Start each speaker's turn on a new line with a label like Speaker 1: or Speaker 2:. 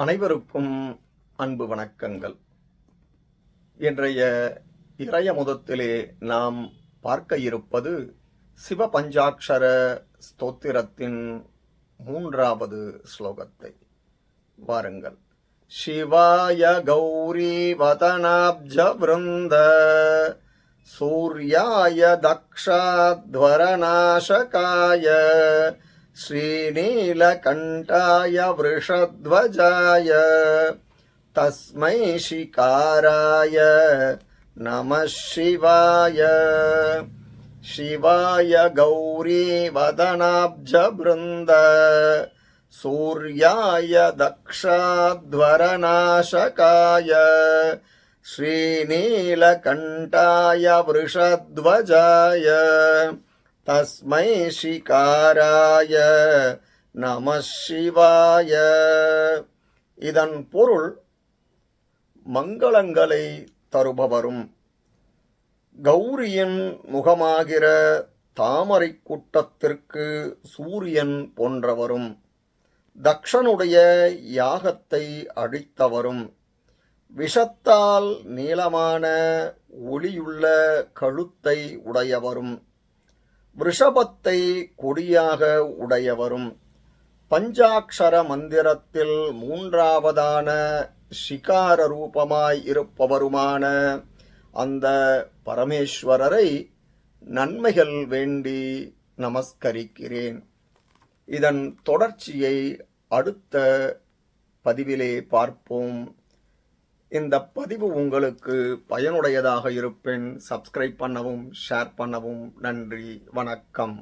Speaker 1: அனைவருக்கும் அன்பு வணக்கங்கள். இன்றைய இறையமுதத்திலே நாம் பார்க்க இருப்பது சிவபஞ்சாட்சர ஸ்தோத்திரத்தின் 3வது ஸ்லோகத்தை. வாருங்கள். சிவாய கௌரி வதனாப்ஜ விருந்த சூர்யாய தக்ஷாத்வரநாசகாய ஸ்ரீநீலகண்டாய விருஷத்வஜாய தஸ்மை சிகாராய நமः சிவாய. சிவாய கௌரி வதனாப்ஜ பிருந்த சூர்யாய தக்ஷாத்வரநாசகாய ஸ்ரீநீலகண்டாய விருஷத்வஜாய தஸ்மை சிகாராய நமः சிவாய. இதன் பொருள், மங்களங்களை தருபவரும் கௌரியின் முகமாகிற தாமரை கூட்டத்திற்கு சூரியன் போன்றவரும் தக்ஷனுடைய யாகத்தை அழித்தவரும் விஷத்தால் நீளமான ஒளியுள்ள கழுத்தை உடையவரும் விருஷபத்தை கொடியாக உடையவரும் பஞ்சாட்சர மந்திரத்தில் 3வதான சிகார ரூபமாய் இருப்பவருமான அந்த பரமேஸ்வரரை நன்மைகள் வேண்டி நமஸ்கரிக்கிறேன். இதன் தொடர்ச்சியை அடுத்த பதிவிலே பார்ப்போம். இந்த பதிவு உங்களுக்கு பயனுடையதாக இருப்பின் சப்ஸ்கிரைப் பண்ணவும், ஷேர் பண்ணவும். நன்றி, வணக்கம்.